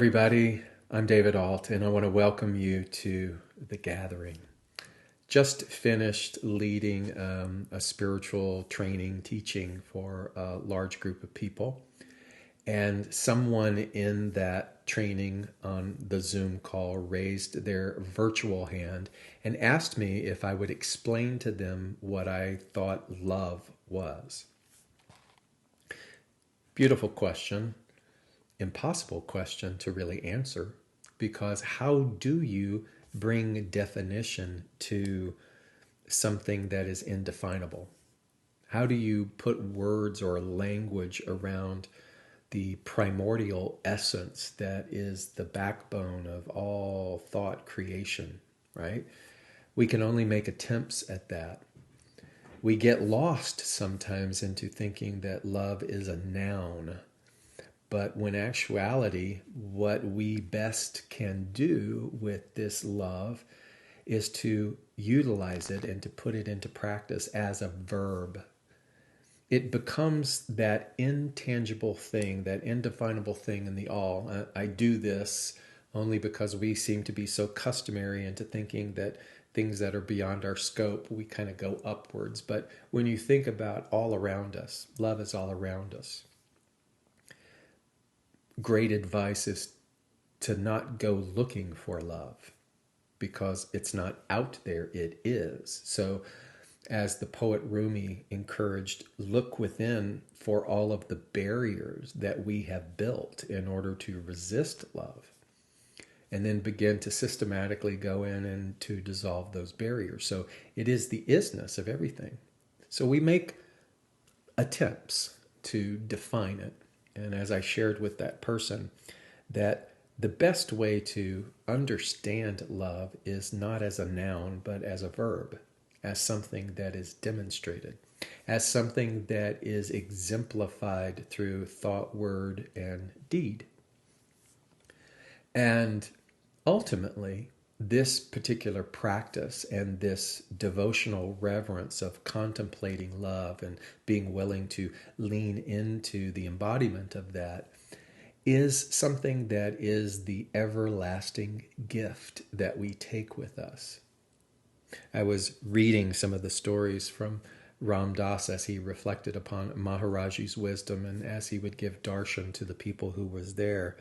everybody. I'm David Ault, and I want to welcome you to the gathering. Just finished leading a spiritual training, teaching for a large group of people. And someone in that training on the Zoom call raised their virtual hand and asked me if I would explain to them what I thought love was. Beautiful question. Impossible question to really answer, because how do you bring definition to something that is indefinable? How do you put words or language around the primordial essence that is the backbone of all thought creation, right? We can only make attempts at that. We get lost sometimes into thinking that love is a noun. But when actuality, what we best can do with this love is to utilize it and to put it into practice as a verb. It becomes that intangible thing, that indefinable thing in the all. I do this only because we seem to be so customary into thinking that things that are beyond our scope, we kind of go upwards. But when you think about all around us, love is all around us. Great advice is to not go looking for love, because it's not out there, it is. So as the poet Rumi encouraged, look within for all of the barriers that we have built in order to resist love, and then begin to systematically go in and to dissolve those barriers. So it is the isness of everything. So we make attempts to define it. And as I shared with that person, that the best way to understand love is not as a noun, but as a verb, as something that is demonstrated, as something that is exemplified through thought, word, and deed. And ultimately, this particular practice and this devotional reverence of contemplating love and being willing to lean into the embodiment of that is something that is the everlasting gift that we take with us. I was reading some of the stories from Ram Dass as he reflected upon Maharaji's wisdom and as he would give darshan to the people who was there.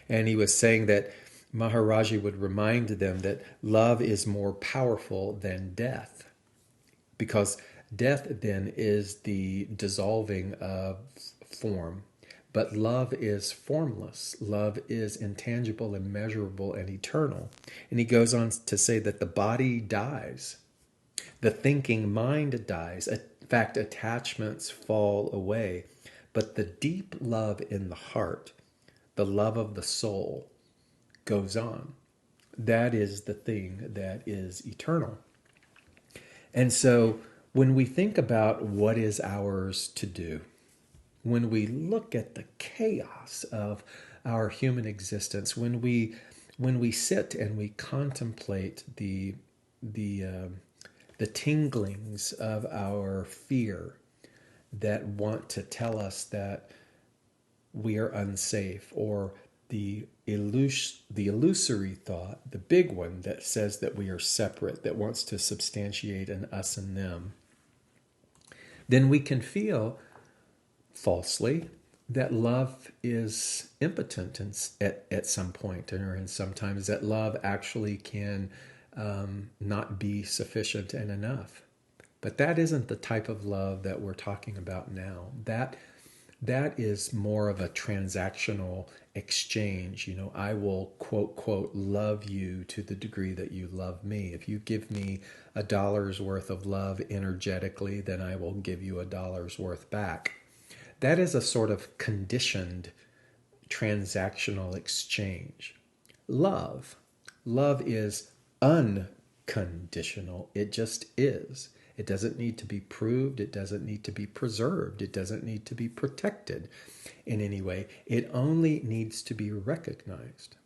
And he was saying that Maharaji would remind them that love is more powerful than death, because death then is the dissolving of form, but love is formless. Love is intangible, immeasurable, and eternal. And he goes on to say that the body dies, the thinking mind dies. In fact, attachments fall away, but the deep love in the heart, the love of the soul, goes on. That is the thing that is eternal. And so when we think about what is ours to do, when we look at the chaos of our human existence, when we sit and we contemplate the tinglings of our fear that want to tell us that we are unsafe, or the illusory thought, the big one that says that we are separate, that wants to substantiate an us and them, then we can feel falsely that love is impotent at some point, and sometimes that love actually can not be sufficient and enough. But that isn't the type of love that we're talking about now. That is more of a transactional exchange. You know, I will quote, quote, love you to the degree that you love me. If you give me $1 worth of love energetically, then I will give you $1 worth back. That is a sort of conditioned transactional exchange. Love is unconditional. It just is. It doesn't need to be proved. It doesn't need to be preserved. It doesn't need to be protected in any way. It only needs to be recognized.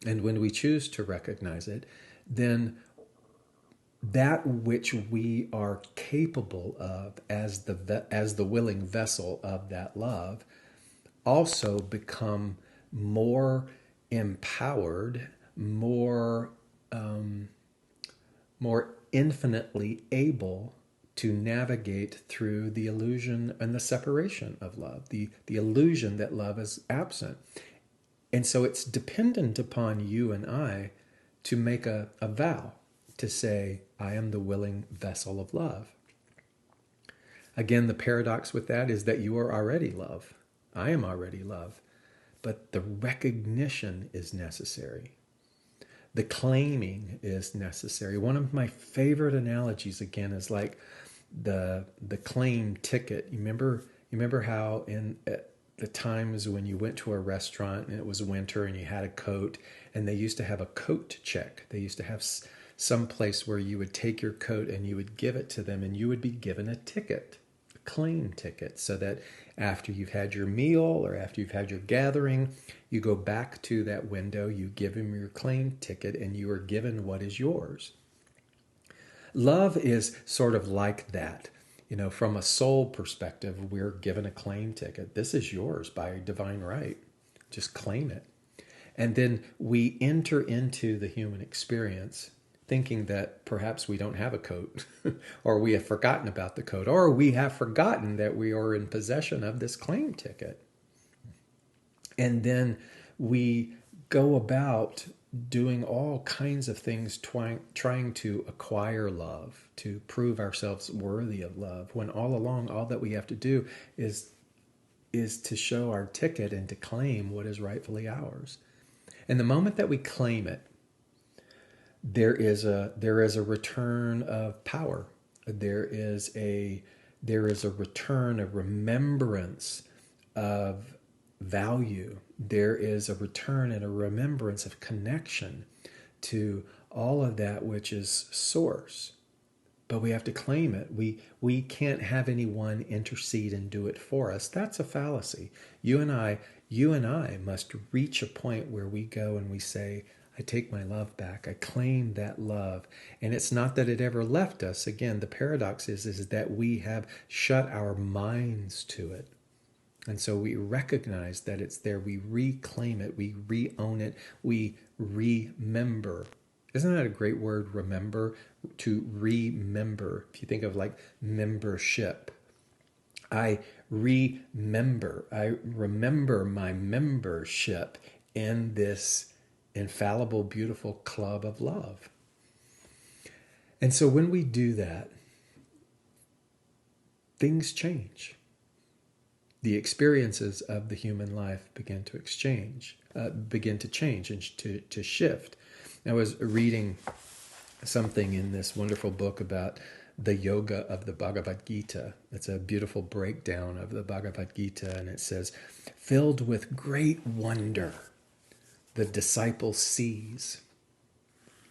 And when we choose to recognize it, then that which we are capable of as the willing vessel of that love also become more empowered, more more infinitely able to navigate through the illusion and the separation of love, the illusion that love is absent. And so it's dependent upon you and I to make a vow to say, I am the willing vessel of love. Again, the paradox with that is that you are already love. I am already love. But the recognition is necessary. The claiming is necessary. One of my favorite analogies, again, is like the claim ticket. You remember how in the times when you went to a restaurant and it was winter and you had a coat, and they used to have a coat check. They used to have some place where you would take your coat and you would give it to them, and you would be given a ticket, a claim ticket, so that after you've had your meal or after you've had your gathering, you go back to that window, you give them your claim ticket, and you are given what is yours. Love is sort of like that. From a soul perspective, we're given a claim ticket. This is yours by divine right. Just claim it. And then we enter into the human experience thinking that perhaps we don't have a coat, or we have forgotten about the coat, or we have forgotten that we are in possession of this claim ticket. And then we go about doing all kinds of things trying to acquire love, to prove ourselves worthy of love, when all along all that we have to do is to show our ticket and to claim what is rightfully ours. And the moment that we claim it, there is a return of power. There is a return, a remembrance of value. There is a return and a remembrance of connection to all of that which is source. But we have to claim it. We can't have anyone intercede and do it for us. That's a fallacy. You and I must reach a point where we go and we say, I take my love back. I claim that love. And it's not that it ever left us. Again, the paradox is that we have shut our minds to it. And so we recognize that it's there. We reclaim it. We re-own it. We remember. Isn't that a great word, remember? To remember. If you think of like membership. I remember. I remember my membership in this infallible, beautiful club of love. And so when we do that, things change. The experiences of the human life begin to change and to shift. I was reading something in this wonderful book about the yoga of the Bhagavad Gita. It's a beautiful breakdown of the Bhagavad Gita, and it says, filled with great wonder, the disciple sees,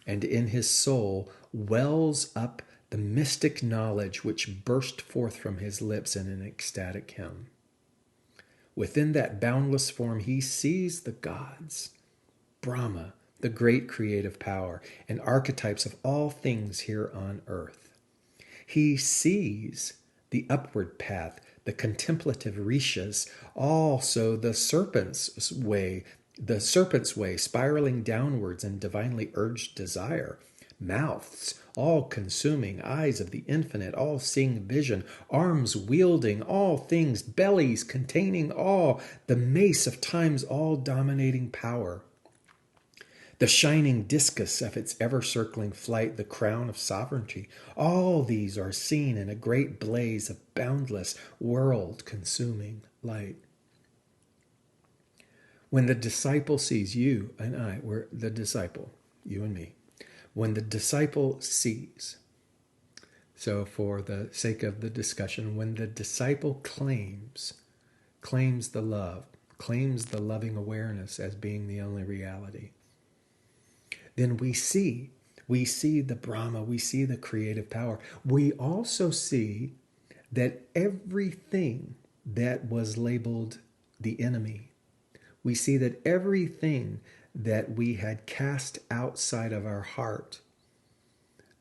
and in his soul wells up the mystic knowledge which burst forth from his lips in an ecstatic hymn. Within that boundless form, he sees the gods, Brahma, the great creative power, and archetypes of all things here on earth. He sees the upward path, the contemplative rishas, also the serpent's way, spiraling downwards in divinely urged desire, mouths, all-consuming eyes of the infinite, all-seeing vision, arms wielding all things, bellies containing all, the mace of time's all-dominating power, the shining discus of its ever-circling flight, the crown of sovereignty. All these are seen in a great blaze of boundless, world-consuming light. When the disciple sees, you and I, we're the disciple, you and me. When the disciple sees, so for the sake of the discussion, when the disciple claims the love, claims the loving awareness as being the only reality, then we see the Brahma, we see the creative power. We also see that everything that was labeled the enemy, we see that everything that we had cast outside of our heart,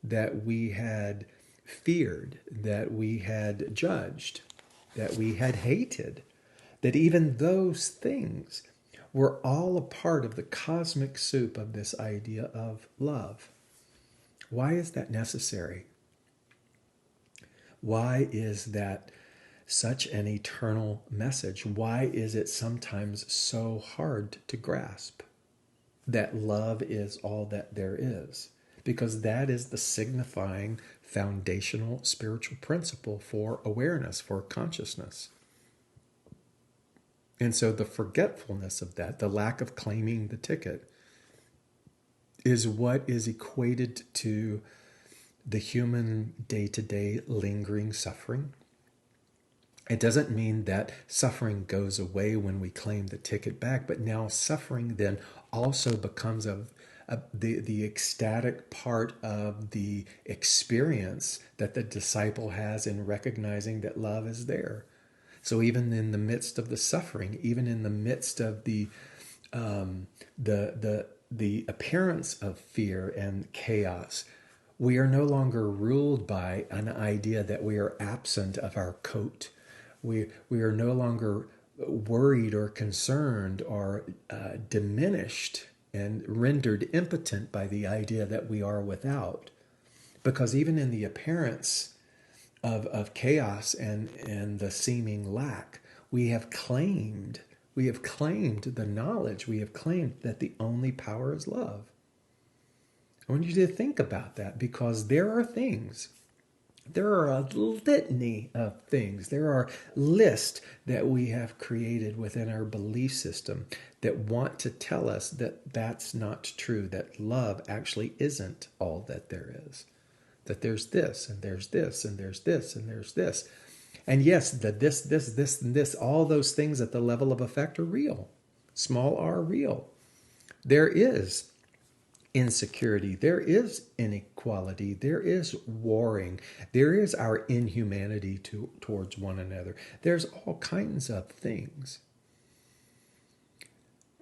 that we had feared, that we had judged, that we had hated, that even those things We're all a part of the cosmic soup of this idea of love. Why is that necessary? Why is that such an eternal message? Why is it sometimes so hard to grasp that love is all that there is? Because that is the signifying foundational spiritual principle for awareness, for consciousness. And so the forgetfulness of that, the lack of claiming the ticket, is what is equated to the human day-to-day lingering suffering. It doesn't mean that suffering goes away when we claim the ticket back, but now suffering then also becomes the ecstatic part of the experience that the disciple has in recognizing that love is there. So even in the midst of the suffering, even in the midst of the appearance of fear and chaos, we are no longer ruled by an idea that we are absent of our coat. We are no longer worried or concerned or diminished and rendered impotent by the idea that we are without. Because even in the appearance of chaos and the seeming lack, we have claimed the knowledge, we have claimed that the only power is love. I want you to think about that, because there are a litany of things. There are lists that we have created within our belief system that want to tell us that that's not true, that love actually isn't all that there is. That there's this, and there's this, and there's this, and there's this. And yes, the this, and this, all those things at the level of effect are real. Small r real. There is insecurity, there is inequality, there is warring, there is our inhumanity towards one another. There's all kinds of things.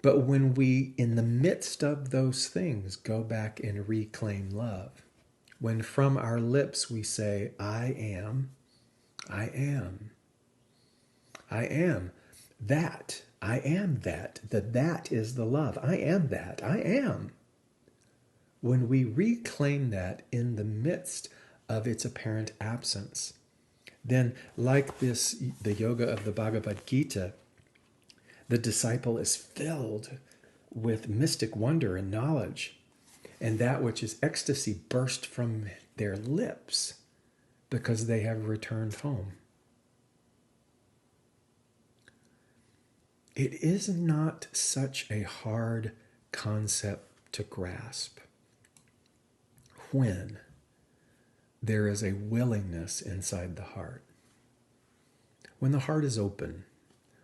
But when we, in the midst of those things, go back and reclaim love, when from our lips we say, I am that, that is the love. I am that, I am. When we reclaim that in the midst of its apparent absence, then like the yoga of the Bhagavad Gita, the disciple is filled with mystic wonder and knowledge, and that which is ecstasy burst from their lips because they have returned home. It is not such a hard concept to grasp when there is a willingness inside the heart. When the heart is open,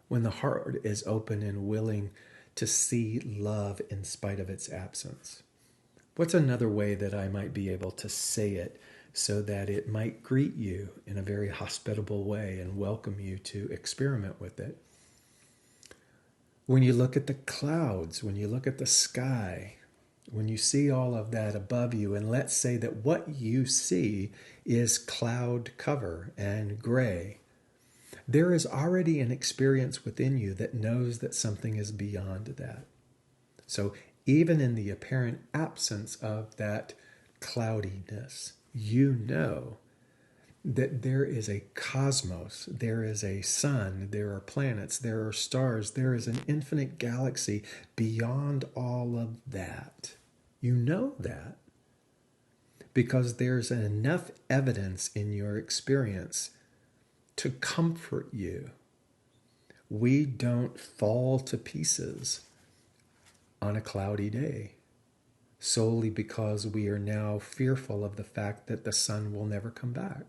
and willing to see love in spite of its absence. What's another way that I might be able to say it so that it might greet you in a very hospitable way and welcome you to experiment with it? When you look at the clouds, when you look at the sky, when you see all of that above you, and let's say that what you see is cloud cover and gray, there is already an experience within you that knows that something is beyond that. So even in the apparent absence of that cloudiness, you know that there is a cosmos, there is a sun, there are planets, there are stars, there is an infinite galaxy beyond all of that. You know that because there's enough evidence in your experience to comfort you. We don't fall to pieces on a cloudy day solely because we are now fearful of the fact that the sun will never come back.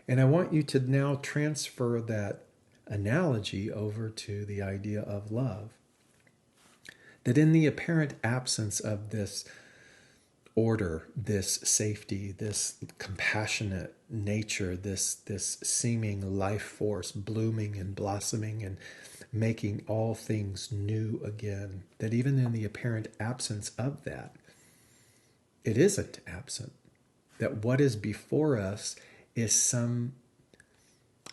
And I want you to now transfer that analogy over to the idea of love. That in the apparent absence of this order, this safety, this compassionate nature, this seeming life force blooming and blossoming and making all things new again, that even in the apparent absence of that, it isn't absent. That what is before us is some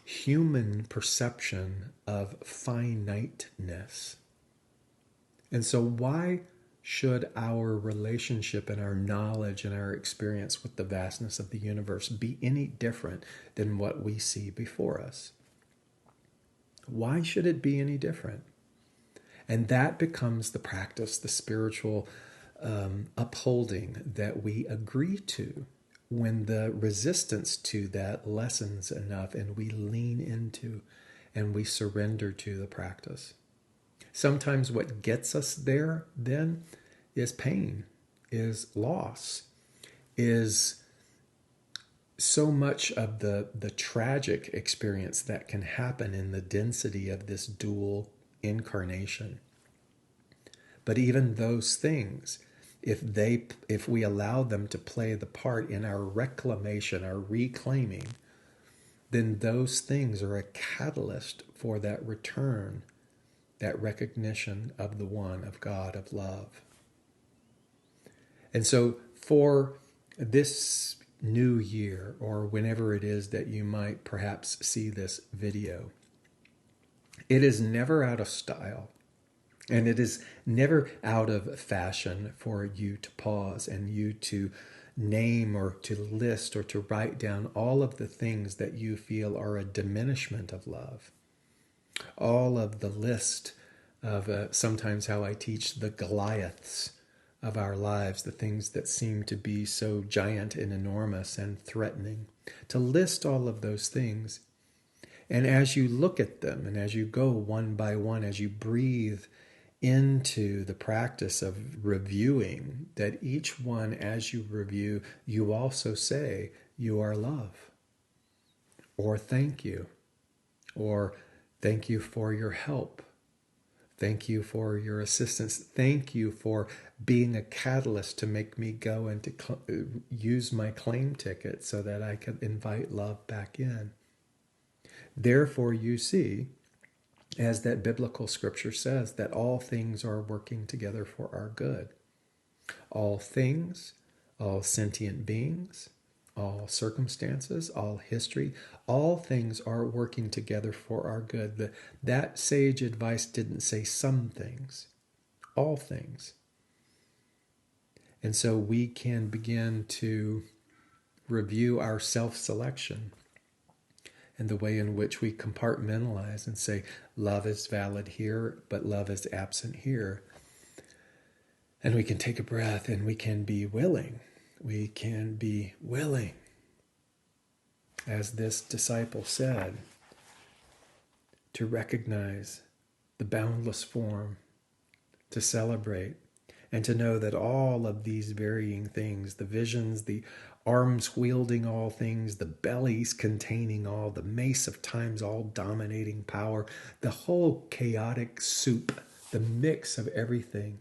human perception of finiteness, And so why should our relationship and our knowledge and our experience with the vastness of the universe be any different than what we see before us? Why should it be any different? And that becomes the practice, the spiritual upholding that we agree to when the resistance to that lessens enough and we lean into and we surrender to the practice. Sometimes what gets us there then is pain, is loss, is so much of the tragic experience that can happen in the density of this dual incarnation. But even those things, if we allow them to play the part in our reclamation, our reclaiming, then those things are a catalyst for that return, that recognition of the one, of God, of love. And so for this new year, or whenever it is that you might perhaps see this video, it is never out of style. And it is never out of fashion for you to pause and you to name or to list or to write down all of the things that you feel are a diminishment of love. All of the list of sometimes how I teach the Goliaths of our lives, the things that seem to be so giant and enormous and threatening. To list all of those things. And as you look at them and as you go one by one, as you breathe into the practice of reviewing, that each one, as you review, you also say, you are love, or thank you, or thank you for your help, thank you for your assistance, thank you for being a catalyst to make me go and to use my claim ticket so that I can invite love back in. Therefore, you see, as that biblical scripture says, that all things are working together for our good. All things, all sentient beings, all circumstances, all history, all things are working together for our good. That sage advice didn't say some things, all things. And so we can begin to review our self-selection and the way in which we compartmentalize and say, love is valid here, but love is absent here. And we can take a breath and we can be willing. We can be willing. As this disciple said, to recognize the boundless form, to celebrate, and to know that all of these varying things, the visions, the arms wielding all things, the bellies containing all, the mace of times all dominating power, the whole chaotic soup, the mix of everything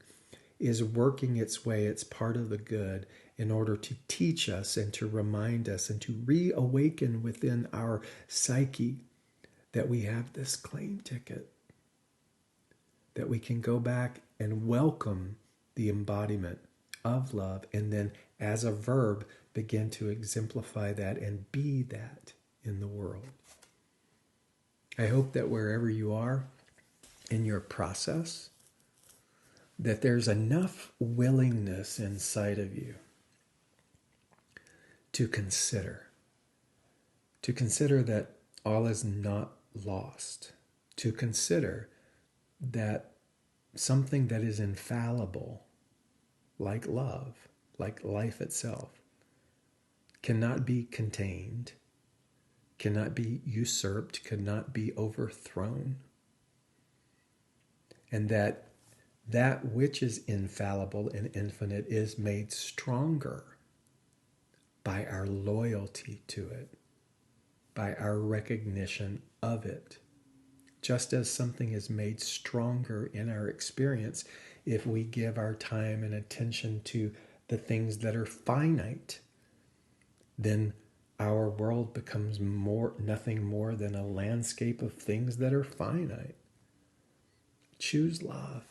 is working its way. It's part of the good in order to teach us and to remind us and to reawaken within our psyche that we have this claim ticket, that we can go back and welcome the embodiment of love, and then as a verb begin to exemplify that and be that in the world. I hope that wherever you are in your process, that there's enough willingness inside of you to consider that all is not lost, to consider that something that is infallible, like love, like life itself, cannot be contained, cannot be usurped, cannot be overthrown. And that which is infallible and infinite is made stronger by our loyalty to it, by our recognition of it. Just as something is made stronger in our experience if we give our time and attention to the things that are finite, then our world becomes nothing more than a landscape of things that are finite. Choose love.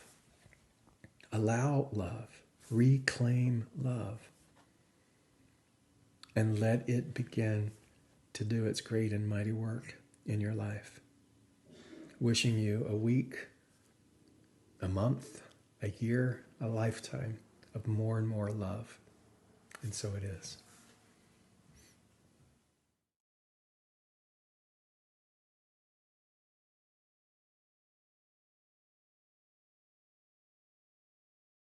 Allow love. Reclaim love. And let it begin to do its great and mighty work in your life. Wishing you a week, a month, a year, a lifetime of more and more love. And so it is.